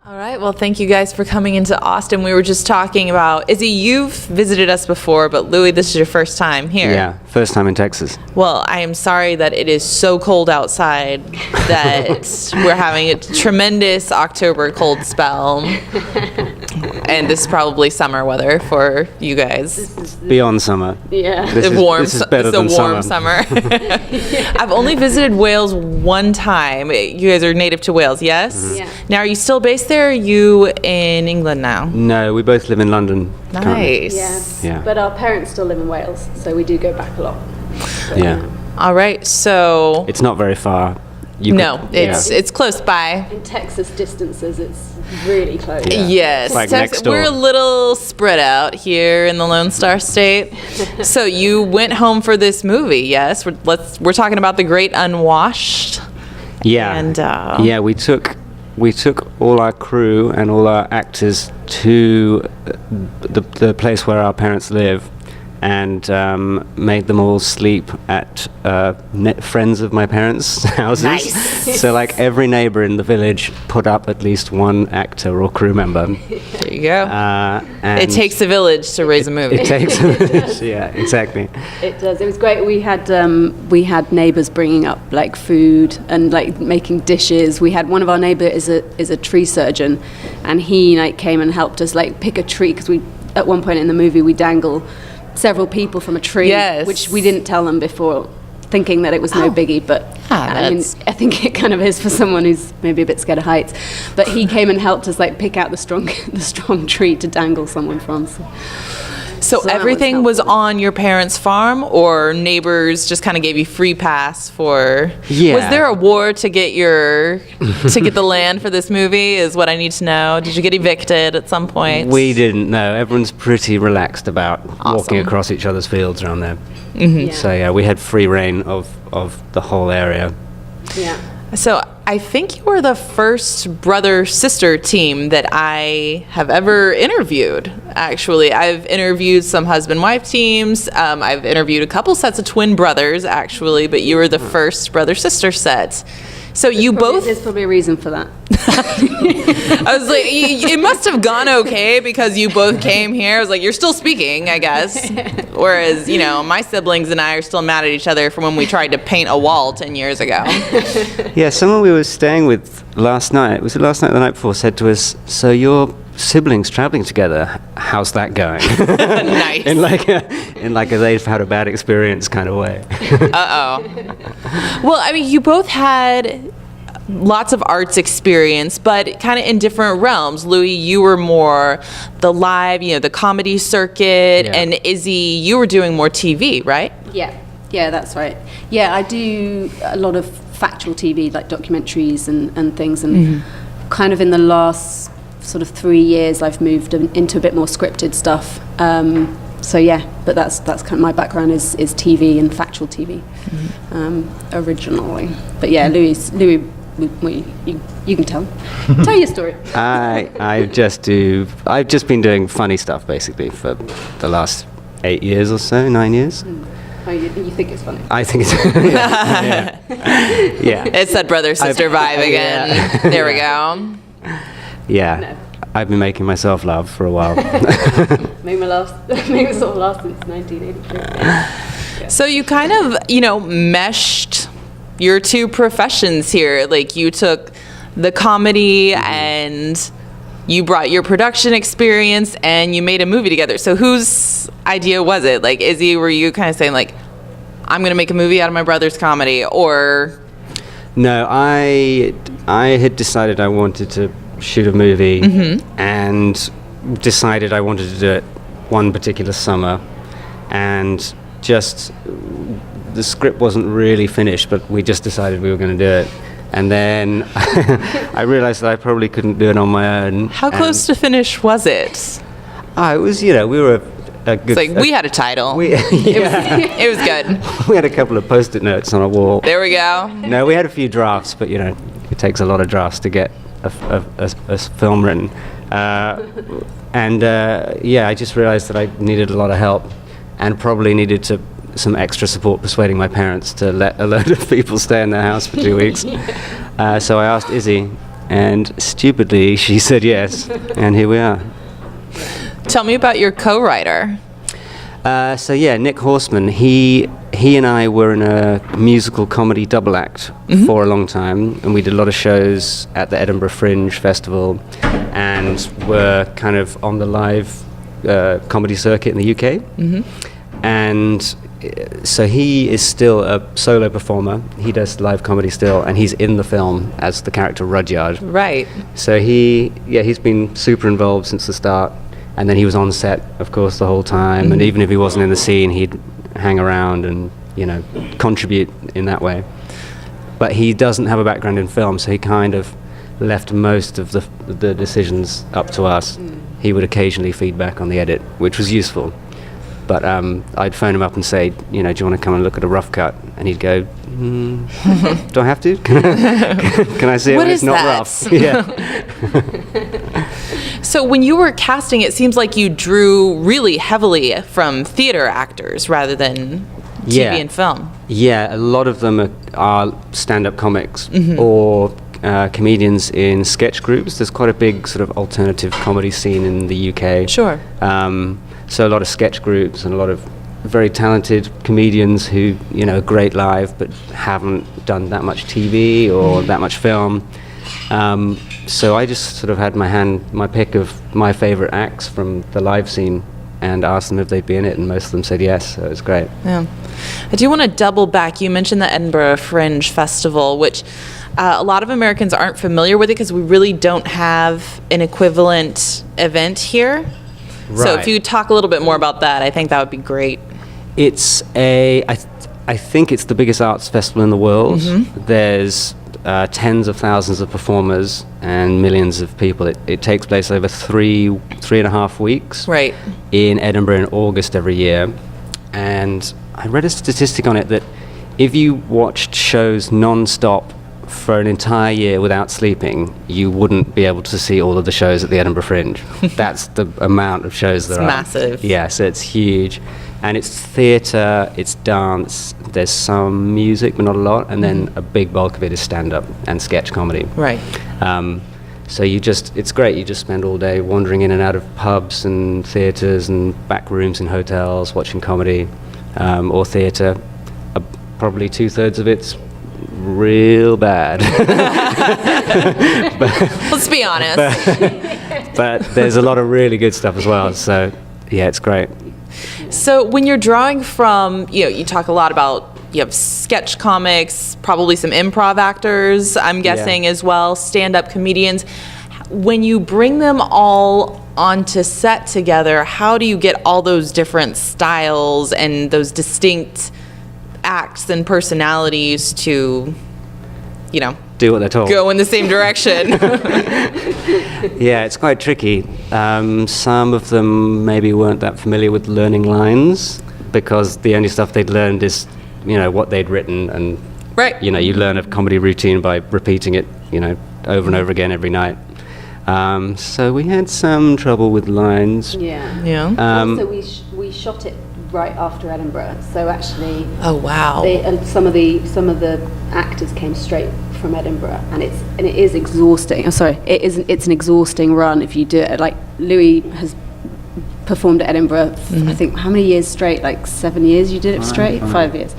All right. Well, thank you guys for coming into Austin. We were just talking about, Izzy, you've visited us before, but Louis, this is your first time here. Yeah, first time in Texas. Well, I am sorry that it is so cold outside that we're having a tremendous October cold spell. And this is probably summer weather for you guys. Beyond summer. Yeah. This is better than warm summer. I've only visited Wales one time. You guys are native to Wales, yes? Mm-hmm. Yeah. Now, are you still based there? Or are you in England now? No, we both live in London. currently. Nice. Yeah. Yeah. But our parents still live in Wales, so we do go back a lot. But, Yeah. All right. So, It's not very far. it's close by. In Texas distances, it's really close. Yeah. Yes, It's like next door. we're a little spread out here in the Lone Star State. So you went home for this movie, yes? We're talking about The Great Unwashed. Yeah. And, yeah, we took all our crew and all our actors to the place where our parents live, and made them all sleep at friends of my parents' houses. Nice. So like every neighbor in the village put up at least one actor or crew member. There you go. And It takes a village to raise a movie. It takes a village. Yeah, exactly. It does. It was great. We had neighbors bringing up like food and like making dishes. We had one of our neighbors is a tree surgeon, and he like came and helped us like pick a tree, because we at one point in the movie we dangle several people from a tree, Yes. which we didn't tell them before, thinking that it was no biggie, but I mean, that's- I think it kind of is for someone who's maybe a bit scared of heights. But he came and helped us like pick out the strong tree to dangle someone from. So that was everything was helpful. on your parents' farm, or neighbors just kind of gave you free pass for? Yeah. Was there a war to get the land for this movie? Is what I need to know. Did you get evicted at some point? We didn't know. Everyone's pretty relaxed about walking Awesome. across each other's fields around there. Yeah. So yeah, we had free reign of the whole area. Yeah. So I think you were the first brother-sister team that I have ever interviewed, actually. I've interviewed some husband-wife teams. I've interviewed a couple sets of twin brothers, actually, but you were the first brother-sister set. So you both... There's probably a reason for that. I was like, it must have gone okay because you both came here. I was like, you're still speaking, I guess. Whereas, my siblings and I are still mad at each other from when we tried to paint a wall 10 years ago. Yeah, someone we were staying with last night, was it last night or the night before, said to us, so your siblings traveling together, how's that going? Nice. in like a they've had a bad experience kind of way. Well, I mean, you both had lots of arts experience, but kind of in different realms. Louis, you were more the live, the comedy circuit, Yeah. and Izzy, you were doing more TV, right? Yeah, that's right. Yeah, I do a lot of factual TV, like documentaries and things, and kind of in the last sort of 3 years, I've moved into a bit more scripted stuff. So yeah, but that's kind of my background is TV and factual TV originally. But yeah, Louis, you can tell your story. I've just been doing funny stuff basically for the last 8 years or so, 9 years. Oh, you think it's funny? I think it's yeah. It's that brother-sister vibe again. Yeah. There we go. Yeah. No. I've been making myself laugh for a while. Made me sort of laugh since 1983. So you kind of, meshed your two professions here. Like you took the comedy and you brought your production experience and you made a movie together. So whose idea was it? Like, Izzy, were you kind of saying like, I'm going to make a movie out of my brother's comedy, or? No, I had decided I wanted to shoot a movie and decided I wanted to do it one particular summer, and just the script wasn't really finished, but we just decided we were going to do it. And then I realized that I probably couldn't do it on my own. How close to finish was it? It was, we were a good... It's like, we had a title. yeah. It was good. We had a couple of Post-it notes on a wall. There we go. No, we had a few drafts, but, it takes a lot of drafts to get a film written. I just realized that I needed a lot of help and probably needed some extra support persuading my parents to let a load of people stay in their house for 2 weeks. So I asked Izzy, And stupidly, she said yes, and here we are. Tell me about your co-writer. Nick Horseman, he and I were in a musical comedy double act for a long time, and we did a lot of shows at the Edinburgh Fringe Festival, and were kind of on the live comedy circuit in the UK. And so he is still a solo performer. He does live comedy still, and he's in the film as the character Rudyard. Right. So he's been super involved since the start. And then he was on set, of course, the whole time. And even if he wasn't in the scene, he'd hang around and, contribute in that way. But he doesn't have a background in film, so he kind of left most of the decisions up to us. He would occasionally feedback on the edit, which was useful. But I'd phone him up and say, do you want to come and look at a rough cut? And he'd go, do I have to? Can I see it What when is it's not that? rough? Yeah. So when you were casting, it seems like you drew really heavily from theater actors rather than TV and film. Yeah, a lot of them are stand-up comics or comedians in sketch groups. There's quite a big sort of alternative comedy scene in the UK. Sure. So a lot of sketch groups and a lot of very talented comedians who, are great live but haven't done that much TV or that much film. So I just sort of had my pick of my favorite acts from the live scene and asked them if they'd be in it, and most of them said yes, so it was great. Yeah. I do want to double back. You mentioned the Edinburgh Fringe Festival, which a lot of Americans aren't familiar with it because we really don't have an equivalent event here. So if you talk a little bit more about that, I think that would be great. It's I think it's the biggest arts festival in the world. There's tens of thousands of performers and millions of people. It takes place over three and a half weeks. Right. In Edinburgh in August every year. And I read a statistic on it that if you watched shows non-stop for an entire year without sleeping, you wouldn't be able to see all of the shows at the Edinburgh Fringe. That's the amount of shows there are. It's massive. Yeah, so it's huge. And it's theatre, it's dance, there's some music, but not a lot, and then a big bulk of it is stand-up and sketch comedy. Right. So it's great, you just spend all day wandering in and out of pubs and theatres and back rooms in hotels, watching comedy or theatre. Probably 2/3 of it's real bad. Let's be honest. But there's a lot of really good stuff as well, so yeah, it's great. So when you're drawing from, you talk a lot about, you have sketch comics, probably some improv actors, I'm guessing as well, stand-up comedians. When you bring them all onto set together, how do you get all those different styles and those distinct acts and personalities to, Do what they're told. go in the same direction? Yeah, it's quite tricky. Some of them maybe weren't that familiar with learning lines because the only stuff they'd learned is, what they'd written, and Right. you learn a comedy routine by repeating it, over and over again every night. So we had some trouble with lines. Yeah. Also, we shot it right after Edinburgh, so actually, Oh, wow. some of the actors came straight from Edinburgh, and it is exhausting. It's an exhausting run if you do it. Like Louis has performed at Edinburgh, I think how many years straight? Like 7 years you did it straight? 5 years.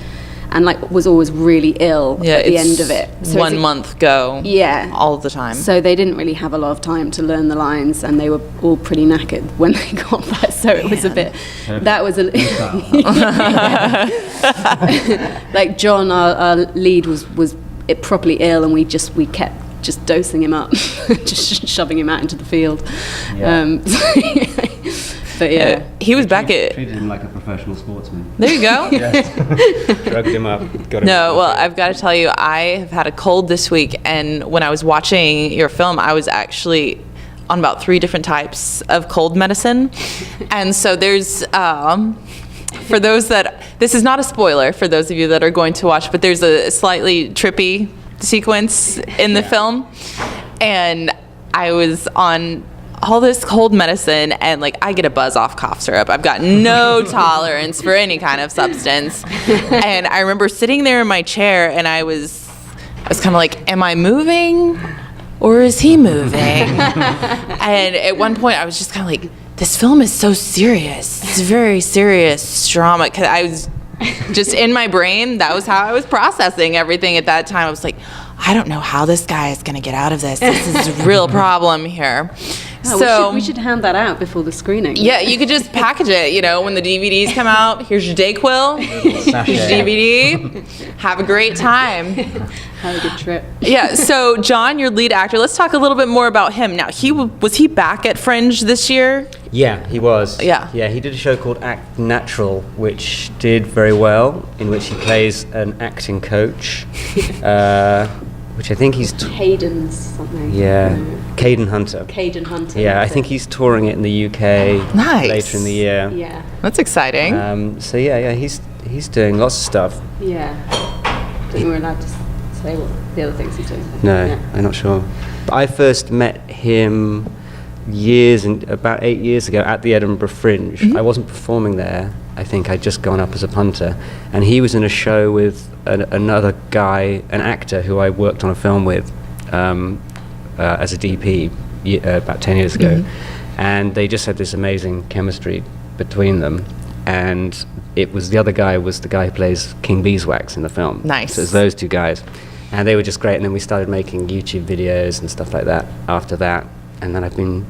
And was always really ill at the end of it. So 1 month go. Yeah. All the time. So they didn't really have a lot of time to learn the lines, and they were all pretty knackered when they got back. So it was a bit. That was a. Like John, our lead, was properly ill, and we kept just dosing him up, just shoving him out into the field. Yeah. But yeah, he was back at. Treated him like a professional sportsman. There you go. Drugged him up. Got him No, well, I've got to tell you, I have had a cold this week, and when I was watching your film, I was actually on about 3 different types of cold medicine. And so there's, for those that, this is not a spoiler for those of you that are going to watch, but there's a slightly trippy sequence in the film. And I was on all this cold medicine, and I get a buzz off cough syrup. I've got no tolerance for any kind of substance. And I remember sitting there in my chair, and I was kind of like, am I moving? or is he moving? And at one point I was just kind of like, this film is so serious. It's very serious drama. Because I was just in my brain, that was how I was processing everything at that time. I was like, I don't know how this guy is going to get out of this. This is a real problem here. Oh, So we should hand that out before the screening. yeah, you could just package it, you know, when the DVDs come out. Here's your DayQuil. Here's your DVD. Have a great time. Have a good trip. Yeah, so John, your lead actor, let's talk a little bit more about him. Now, was he back at Fringe this year? Yeah, he was. Yeah. Yeah, he did a show called Act Natural, which did very well, in which he plays an acting coach, which I think he's... Hayden's something. Yeah, Caden Hunter. Caden Hunter. Yeah, I think he's touring it in the UK Nice. later in the year. Yeah. That's exciting. So yeah, he's doing lots of stuff. Yeah. Don't think we're allowed to say what the other things he's doing. No, Yeah. I'm not sure. But I first met him about 8 years ago at the Edinburgh Fringe. I wasn't performing there. I think I'd just gone up as a punter, and he was in a show with another guy, an actor who I worked on a film with as a DP about 10 years ago, and they just had this amazing chemistry between them. And it was the other guy was the guy who plays King Beeswax in the film. Nice. So it's those two guys, and they were just great. And then we started making YouTube videos and stuff like that after that, and then I've been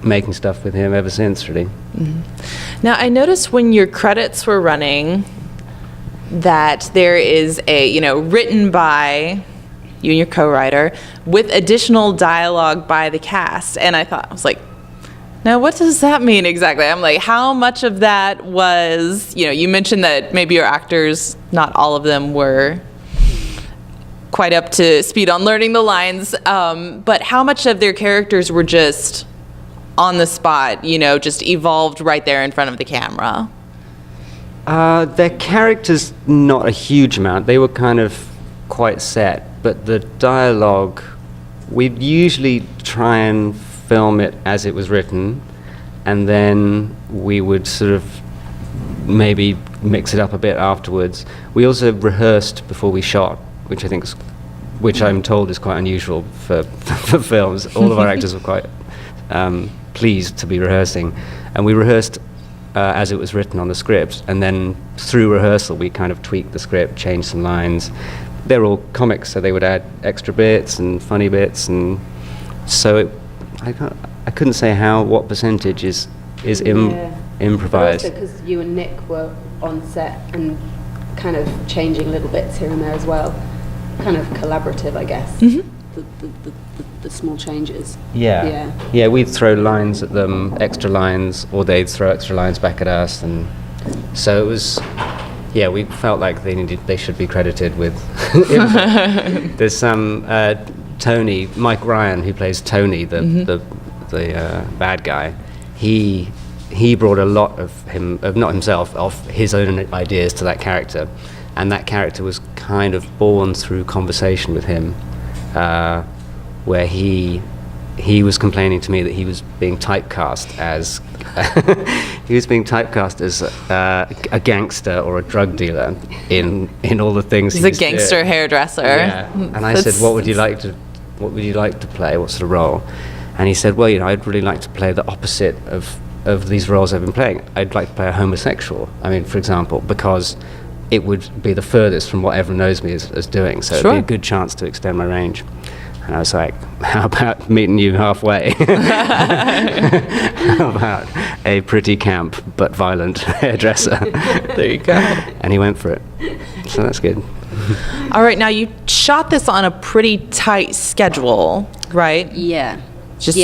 making stuff with him ever since, really. Now, I noticed when your credits were running that there is a, written by you and your co-writer with additional dialogue by the cast. And I was like, now what does that mean exactly? I'm like, how much of that was, you mentioned that maybe your actors, not all of them were quite up to speed on learning the lines, but how much of their characters were just on the spot, just evolved right there in front of the camera? Their characters, not a huge amount. They were kind of quite set, but the dialogue, we'd usually try and film it as it was written, and then we would sort of maybe mix it up a bit afterwards. We also rehearsed before we shot, which I'm told is quite unusual for films. All of our actors were quite pleased to be rehearsing, and we rehearsed as it was written on the script, and then through rehearsal we kind of tweaked the script, changed some lines. They're all comics, so they would add extra bits and funny bits, and so I couldn't say what percentage is improvised. But also because you and Nick were on set and kind of changing little bits here and there as well, kind of collaborative, I guess. The small changes. Yeah, we'd throw lines at them, extra lines, or they'd throw extra lines back at us, and so it was. Yeah, we felt like they should be credited with. There's some Tony, Mike Ryan, who plays Tony, the bad guy. He brought a lot of his own ideas to that character, and that character was kind of born through conversation with him. Where he was complaining to me that he was being typecast as a gangster or a drug dealer in all the things. He's a gangster hairdresser. Yeah. And I said, what would you like to play? What sort of role? And he said, well, I'd really like to play the opposite of these roles I've been playing. I'd like to play a homosexual. I mean, for example, because it would be the furthest from what everyone knows me as doing, so Sure. it'd be a good chance to extend my range. And I was like, how about meeting you halfway? How about a pretty camp but violent hairdresser? There you go. And he went for it. So that's good. All right, now you shot this on a pretty tight schedule, right? Yeah. Just-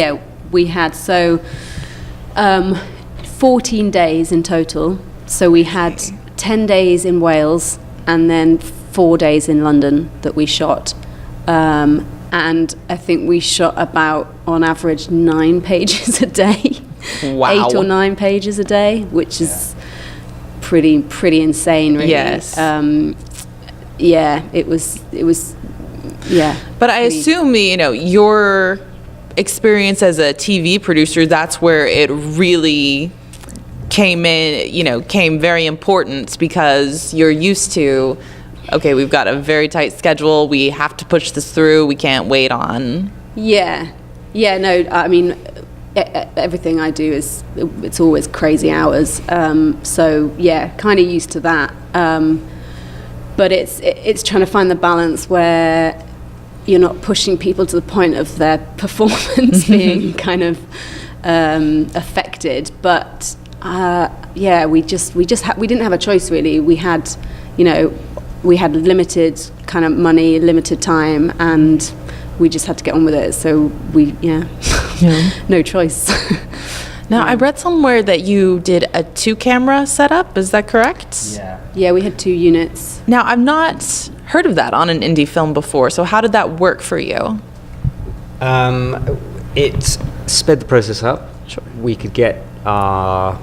We had 14 days in total. So we had 10 days in Wales and then 4 days in London that we shot. And I think we shot about, on average, 9 pages a day. Wow. 8 or 9 pages a day, which is pretty insane, really. Yes. It was, yeah. But I assume, your experience as a TV producer, that's where it really came very important, because you're used to, okay, we've got a very tight schedule, we have to push this through, we can't wait on Yeah. No, I mean, everything I do it's always crazy hours. So yeah, kind of used to that. But it's trying to find the balance where you're not pushing people to the point of their performance being kind of affected. But yeah, we didn't have a choice really. We had, we had limited kind of money, limited time, and we just had to get on with it. So no choice. Now, I read somewhere that you did a 2-camera setup. Is that correct? Yeah, we had 2 units. Now, I've not heard of that on an indie film before. So how did that work for you? It sped the process up. Sure. We could get our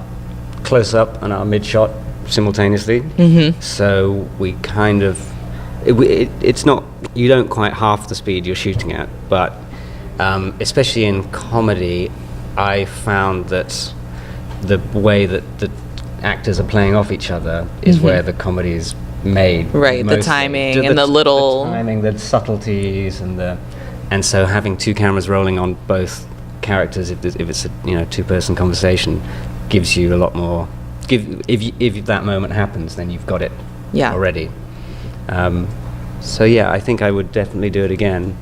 close-up and our mid-shot simultaneously. Mm-hmm. So we kind of... it's not... You don't quite half the speed you're shooting at, but especially in comedy, I found that the way that the actors are playing off each other is where the comedy is made. Right, the timing and the little... The timing, the subtleties, and so having 2 cameras rolling on both characters, if it's a 2-person conversation, gives you a lot more... If that moment happens, then you've got it already. So yeah, I think I would definitely do it again.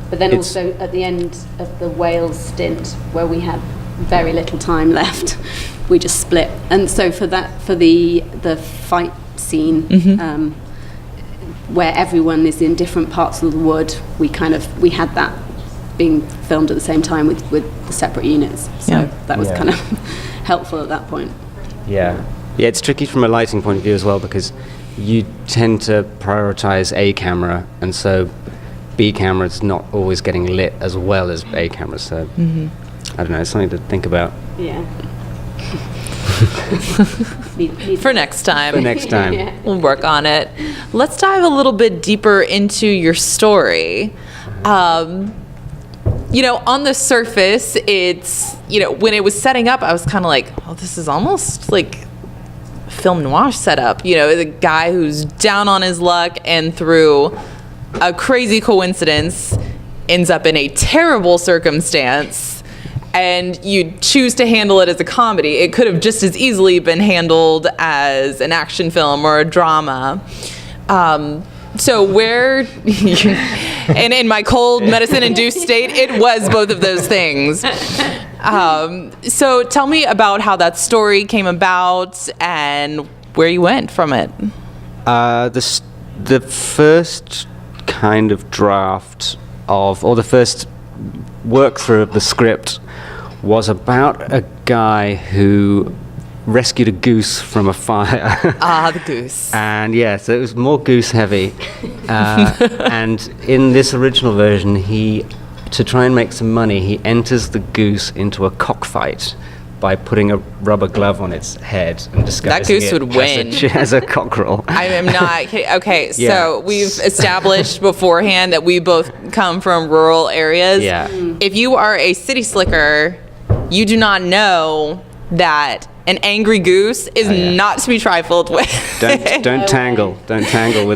But then also at the end of the Wales stint, where we had very little time left, we just split. And so for the fight scene, where everyone is in different parts of the wood, we had that being filmed at the same time with the separate units. So that was kind of helpful at that point. Yeah, it's tricky from a lighting point of view as well, because you tend to prioritize A camera, and so B camera's not always getting lit as well as A camera. So I don't know, it's something to think about. Yeah. For next time. Yeah. We'll work on it. Let's dive a little bit deeper into your story. On the surface, it's, when it was setting up, I was kind of like, oh, this is almost like film noir setup. The guy who's down on his luck and through a crazy coincidence ends up in a terrible circumstance, and you choose to handle it as a comedy. It could have just as easily been handled as an action film or a drama. So where, and in my cold medicine-induced state, it was both of those things. So tell me about how that story came about and where you went from it. The first kind of draft or the first work through of the script was about a guy who rescued a goose from a fire. The goose. And so it was more goose heavy. And in this original version, to try and make some money, he enters the goose into a cockfight by putting a rubber glove on its head and disguising that goose it would win as a cockerel. I am not kidding. Okay, so we've established beforehand that we both come from rural areas. Yeah. If you are a city slicker, you do not know that an angry goose is not to be trifled with. Don't tangle with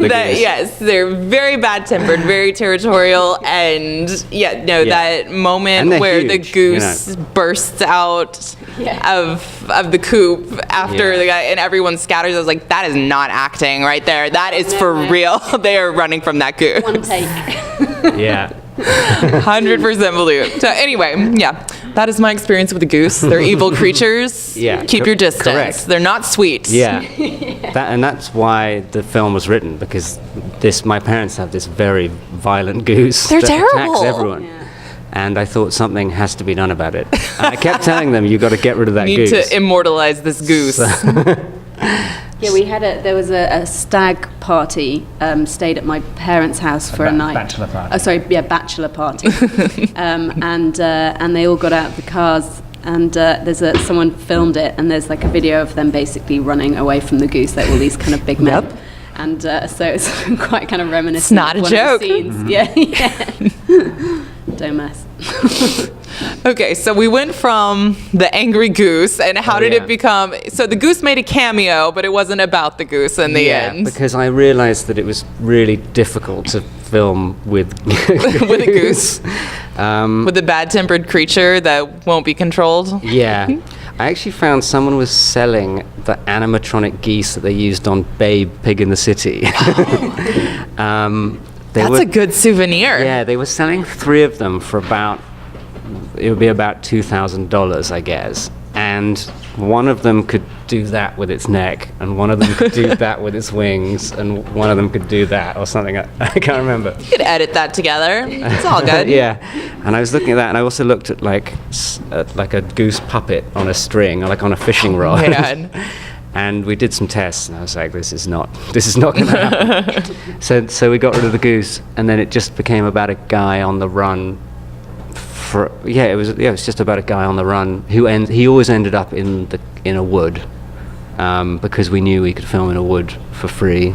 a goose. Yes, they're very bad-tempered, very territorial, and that moment where huge, the goose bursts out of the coop after the guy and everyone scatters. I was like, that is not acting right there. That is for real. They are running from that goose. One take. Yeah. 100% believe it. So anyway, that is my experience with the goose. They're evil creatures. Keep your distance. Correct. They're not sweet. That's why the film was written, because my parents have this very violent goose. They're that terrible. Attacks everyone. And I thought something has to be done about it. And I kept telling them, you got to get rid of that Need goose. to immortalize this goose. There was a stag party, stayed at my parents' house for a night. Bachelor party. Oh, sorry, bachelor party. And they all got out of the cars, and someone filmed it, and there's like a video of them basically running away from the goose. They're all these kind of big men. Yep. And so it's quite kind of reminiscent. It's not of a one joke. Of the scenes. Don't mess. Okay, so we went from the angry goose, and how did it become... So the goose made a cameo, but it wasn't about the goose in the end. Because I realized that it was really difficult to film with With a goose. With a bad-tempered creature that won't be controlled. Yeah. I actually found someone was selling the animatronic geese that they used on Babe, Pig in the City. That's a good souvenir. Yeah, they were selling 3 of them for it would be about $2,000, I guess. And one of them could do that with its neck, and one of them could do that with its wings, and one of them could do that or something. I can't remember. You could edit that together. It's all good. Yeah, and I was looking at that, and I also looked at like a goose puppet on a string, or like on a fishing rod. Man. And we did some tests, and I was like, this is not going to happen. So we got rid of the goose, and then it just became about a guy on the run. It was just about a guy on the run he always ended up in a wood, because we knew we could film in a wood for free.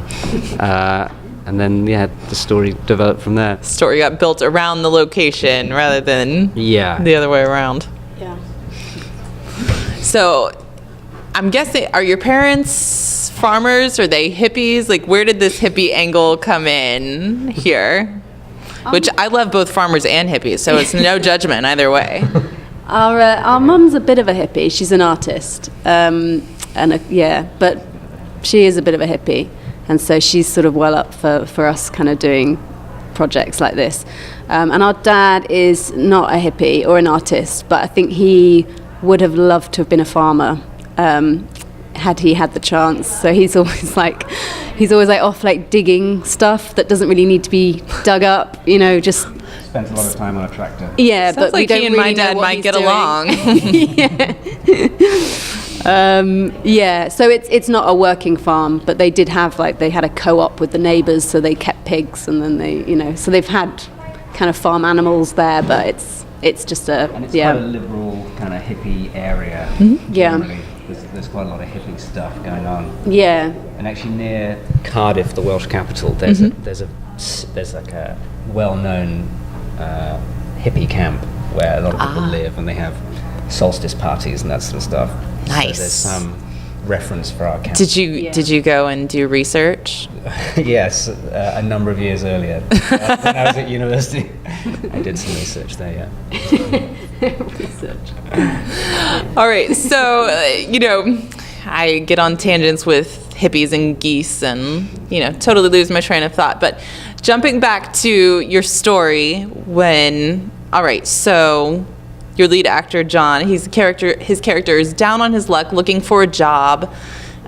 And then the story developed from there. Story got built around the location rather than the other way around. Yeah. So I'm guessing, are your parents farmers? Are they hippies? Like, where did this hippie angle come in here? Which I love both farmers and hippies, so it's no judgment either way. Our mum's a bit of a hippie. She's an artist, but she is a bit of a hippie, and so she's sort of well up for us kind of doing projects like this. And our dad is not a hippie or an artist, but I think he would have loved to have been a farmer. Had he had the chance. So he's always like off like digging stuff that doesn't really need to be dug up, just Spent a lot of time on a tractor. Yeah, Sounds but like we don't he and really my dad know what might he's get doing. along. So it's not a working farm, but they did have they had a co-op with the neighbours, so they kept pigs, and then they so they've had kind of farm animals there, but it's just And it's quite a liberal kind of hippie area. Yeah. Generally. There's quite a lot of hippie stuff going on. Yeah. And actually near Cardiff, the Welsh capital, there's like a well-known hippie camp where a lot of people live, and they have solstice parties and that sort of stuff. Nice. So there's some reference for our camp. Did you go and do research? Yes, a number of years earlier. When I was at university, I did some research there, All right, so I get on tangents with hippies and geese, and totally lose my train of thought. But jumping back to your story, so your lead actor John, his character is down on his luck, looking for a job.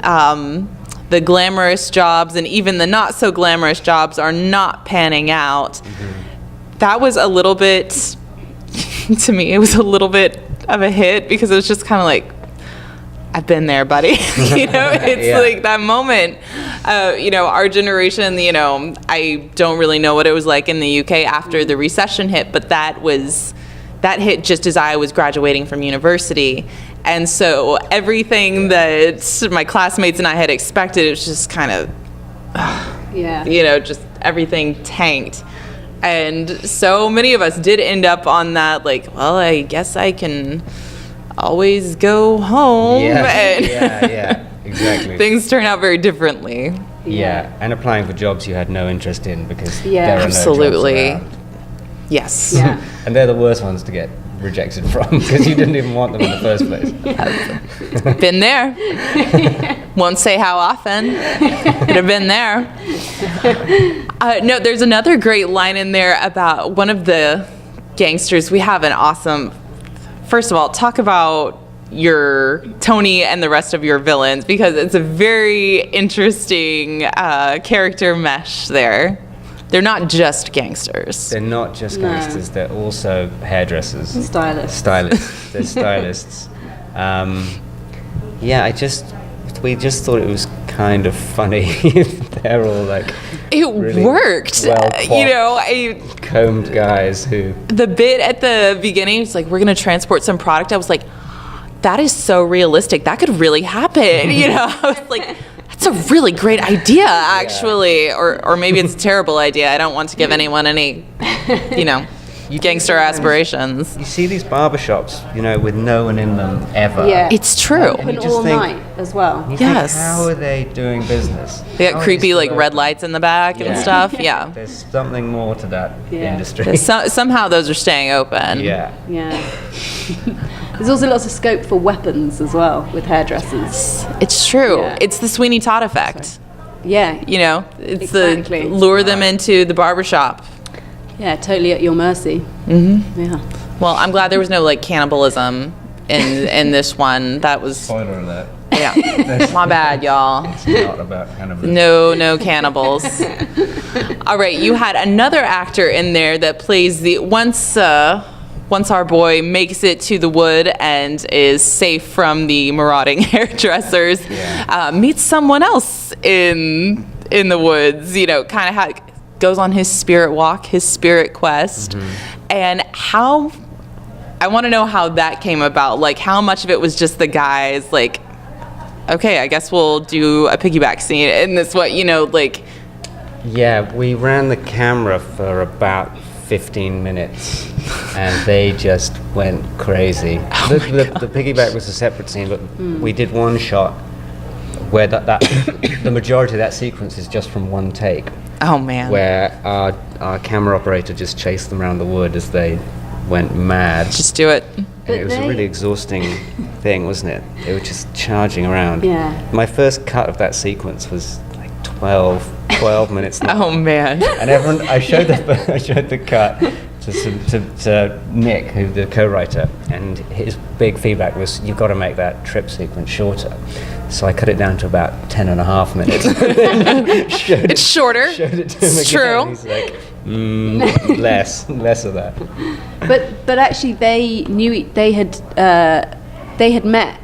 The glamorous jobs and even the not so glamorous jobs are not panning out. Mm-hmm. That was a little bit, to me, it was a little bit of a hit, because it was just kind of like, I've been there, buddy. It's like that moment. Our generation, I don't really know what it was like in the UK after the recession hit, but that hit just as I was graduating from university. And so everything that my classmates and I had expected, it was just kind of, just everything tanked. And so many of us did end up on that, I guess I can always go home. Yeah, exactly. Things turn out very differently. Yeah, and applying for jobs you had no interest in, because Yeah. there are Absolutely. no jobs around. Yes. Yeah. And they're the worst ones to get rejected from, because you didn't even want them in the first place. Been there. Won't say how often, but I've been there. No, there's another great line in there about one of the gangsters. We have an awesome, first of all, talk about your Tony and the rest of your villains, because it's a very interesting character mesh there. They're not just gangsters. They're not just No. gangsters, they're also hairdressers. Stylists. They're stylists. We just thought it was kind of funny. They're all It really worked. combed guys who... The bit at the beginning, it's like, we're going to transport some product. I was like, that is so realistic. That could really happen. I was like, that's a really great idea, actually. Or maybe it's a terrible idea. I don't want to give anyone any, gangster aspirations. You see these barbershops, with no one in them ever. Yeah. It's true. Open just all think- night as well. You Yes. think, how are they doing business? They How got are creepy still like red open? lights in the back and Yeah. stuff. Yeah. There's something more to that Yeah. industry. Somehow those are staying open. Yeah. Yeah. There's also lots of scope for weapons as well with hairdressers. It's true. Yeah. It's the Sweeney Todd effect. Yeah. It's Exactly. the lure them into the barbershop. Yeah, totally at your mercy. Mm-hmm. Yeah. Well, I'm glad there was no like cannibalism in this one. That was Spoiler alert. yeah. My bad, y'all. It's not about cannibalism. No cannibals. All right, you had another actor in there that plays the once our boy makes it to the wood and is safe from the marauding hairdressers, meets someone else in the woods. Kind of goes on his spirit walk, his spirit quest, and how. I want to know how that came about. Like, how much of it was just the guys like, okay, I guess we'll do a piggyback scene in this. Yeah, we ran the camera for about 15 minutes, and they just went crazy. The piggyback was a separate scene, but we did one shot where that the majority of that sequence is just from one take, Oh man. where our camera operator just chased them around the wood as they went mad. Just do it. And it was a really exhausting thing, wasn't it? They were just charging around. Yeah. My first cut of that sequence was like 12 minutes long. Oh man. And everyone, I showed the cut to Nick, who's the co-writer, and his big feedback was, you've got to make that trip sequence shorter. So I cut it down to about 10 and a half minutes. It's shorter. Showed it to him It's again. true. He's like, less of that. But actually, they had met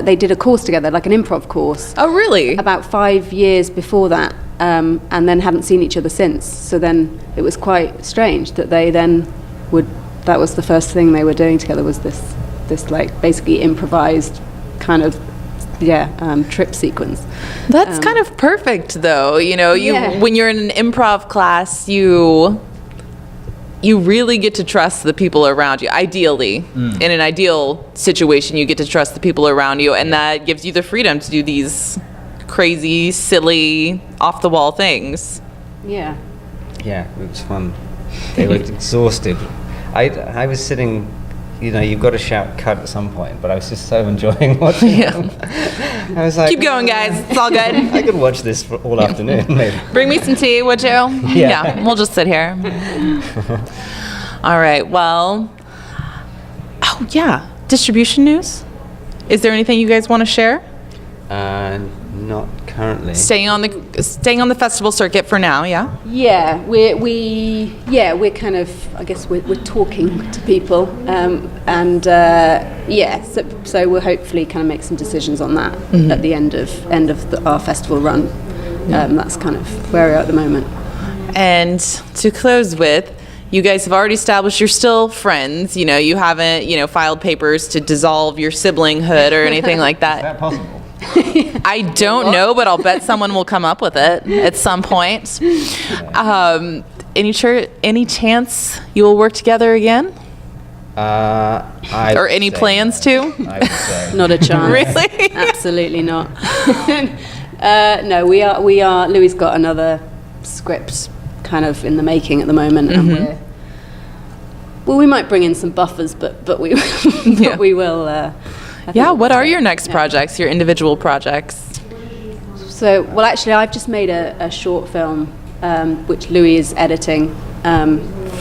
they did a course together, like an improv course, Oh really? about 5 years before that, and then haven't seen each other since. So then it was quite strange that they then that was the first thing they were doing together, was this like basically improvised kind of trip sequence. That's kind of perfect though. Yeah. When you're in an improv class, you really get to trust the people around you. Ideally, in an ideal situation, you get to trust the people around you, and that gives you the freedom to do these crazy, silly, off the wall things. Yeah. Yeah, it was fun. They were exhausted. I was sitting, you've got to shout cut at some point, but I was just so enjoying watching them. I was like, Keep going, guys. It's all good. I could watch this for all afternoon, maybe. Bring me some tea, would you? Yeah, we'll just sit here. All right, well, oh yeah, distribution news. Is there anything you guys want to share? Not currently. Staying on the festival circuit for now, yeah? Yeah, we're kind of, I guess we're talking to people, so we'll hopefully kind of make some decisions on that at the end of our festival run. That's kind of where we are at the moment. And to close with, you guys have already established you're still friends. You haven't, filed papers to dissolve your siblinghood or anything like Is that. that possible? I don't know, but I'll bet someone will come up with it at some point. Any chance you will work together again? Or any plans to? I would say. Not a chance. Really? Absolutely not. No, we are. Louis got another script kind of in the making at the moment, and we might bring in some buffers, but we we will. What are your next projects? Your individual projects? So, well, actually, I've just made a short film, which Louis is editing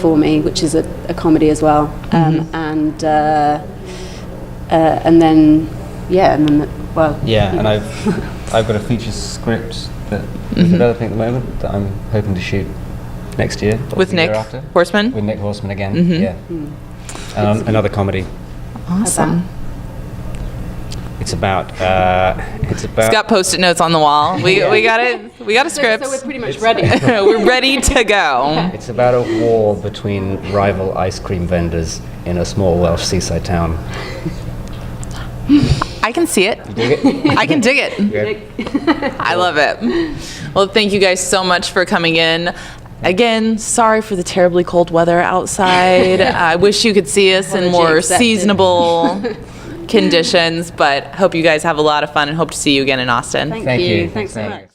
for me, which is a comedy as well, and then and I've got a feature script that I'm developing at the moment that I'm hoping to shoot next year. or With the year Nick after. Horseman? With Nick Horseman again, another comedy. Awesome. It's about. It's got Post-it notes on the wall. We got it. We got a script. So we're pretty much ready. We're ready to go. It's about a war between rival ice cream vendors in a small Welsh seaside town. I can see it. You dig it? I can dig it. Good. I love it. Well, thank you guys so much for coming in. Again, sorry for the terribly cold weather outside. I wish you could see us in more accepted. seasonable conditions, but hope you guys have a lot of fun and hope to see you again in Austin. Thank you. Thanks so Thank much. you.